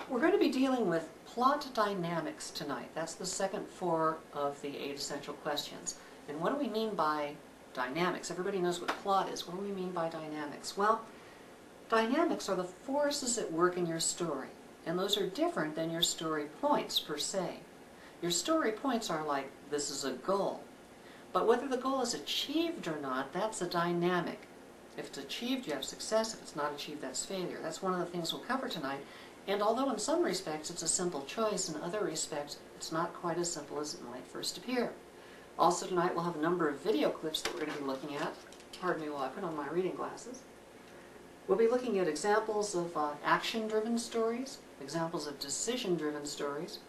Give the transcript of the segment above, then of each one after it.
We're going to be dealing with plot dynamics tonight. That's the second 4 of the 8 essential questions. And what do we mean by dynamics? Everybody knows what plot is. What do we mean by dynamics? Well, dynamics are the forces at work in your story. And those are different than your story points per se. Your story points are like, this is a goal. But whether the goal is achieved or not, that's a dynamic. If it's achieved, you have success. If it's not achieved, that's failure. That's one of the things we'll cover tonight. And although in some respects it's a simple choice, in other respects it's not quite as simple as it might first appear. Also tonight we'll have a number of video clips that we're going to be looking at. Pardon me while I put on my reading glasses. We'll be looking at examples of action-driven stories, examples of decision-driven stories,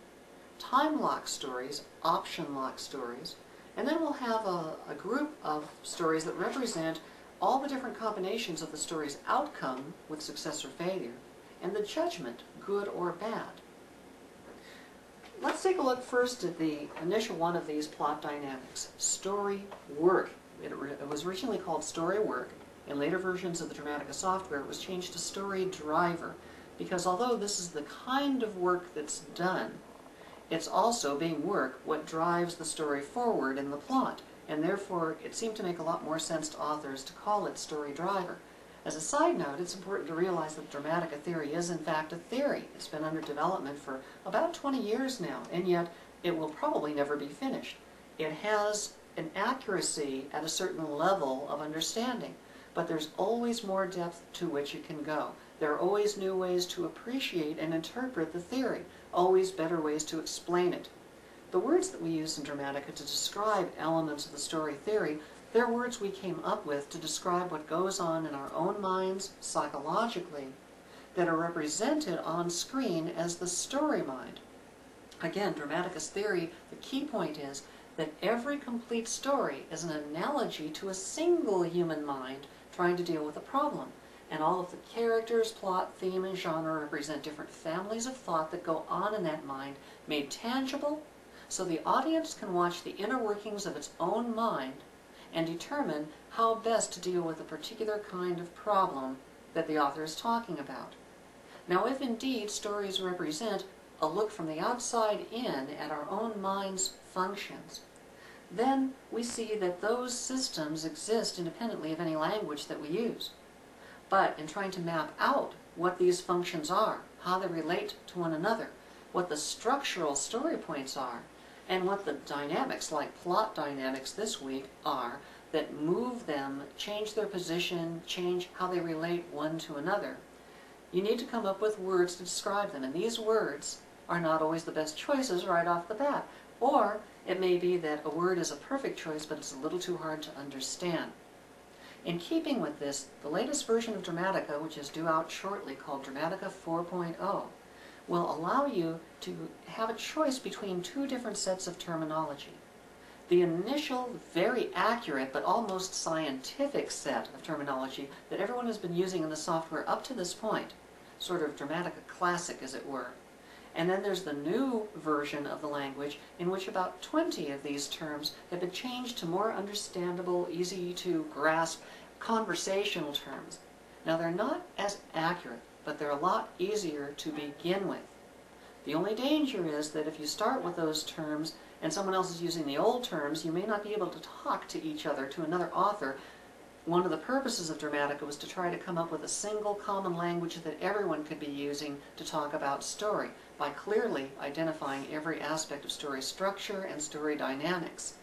time lock stories, option lock stories, and then we'll have a group of stories that represent all the different combinations of the story's outcome with success or failure, and the judgment, good or bad. Let's take a look first at the initial one of these plot dynamics, story work. It was originally called story work. In later versions of the Dramatica software, it was changed to story driver, because although this is the kind of work that's done, it's also, being work, what drives the story forward in the plot, and therefore it seemed to make a lot more sense to authors to call it story driver. As a side note, it's important to realize that Dramatica theory is in fact a theory. It's been under development for about 20 years now, and yet it will probably never be finished. It has an accuracy at a certain level of understanding, but there's always more depth to which it can go. There are always new ways to appreciate and interpret the theory, always better ways to explain it. The words that we use in Dramatica to describe elements of the story theory, they're words we came up with to describe what goes on in our own minds psychologically that are represented on screen as the story mind. Again, Dramatica's theory, the key point is that every complete story is an analogy to a single human mind trying to deal with a problem. And all of the characters, plot, theme, and genre represent different families of thought that go on in that mind, made tangible, so the audience can watch the inner workings of its own mind and determine how best to deal with a particular kind of problem that the author is talking about. Now, if indeed stories represent a look from the outside in at our own mind's functions, then we see that those systems exist independently of any language that we use. But in trying to map out what these functions are, how they relate to one another, what the structural story points are, and what the dynamics, like plot dynamics this week, are that move them, change their position, change how they relate one to another, you need to come up with words to describe them. And these words are not always the best choices right off the bat. Or it may be that a word is a perfect choice, but it's a little too hard to understand. In keeping with this, the latest version of Dramatica, which is due out shortly, called Dramatica 4.0, will allow you to have a choice between two different sets of terminology. The initial, very accurate, but almost scientific set of terminology that everyone has been using in the software up to this point, sort of Dramatica classic, as it were. And then there's the new version of the language in which about 20 of these terms have been changed to more understandable, easy to grasp, conversational terms. Now, they're not as accurate, but they're a lot easier to begin with. The only danger is that if you start with those terms and someone else is using the old terms, you may not be able to talk to each other, to another author. One of the purposes of Dramatica was to try to come up with a single common language that everyone could be using to talk about story, by clearly identifying every aspect of story structure and story dynamics.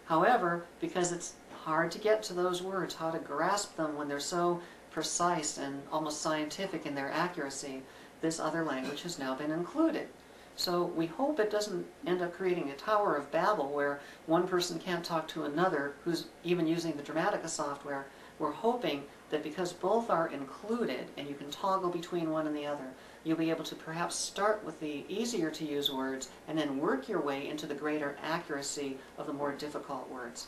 However, because it's hard to get to those words, how to grasp them when they're so precise and almost scientific in their accuracy, this other language has now been included. So we hope it doesn't end up creating a Tower of Babel where one person can't talk to another who's even using the Dramatica software. We're hoping that because both are included and you can toggle between one and the other, you'll be able to perhaps start with the easier to use words and then work your way into the greater accuracy of the more difficult words.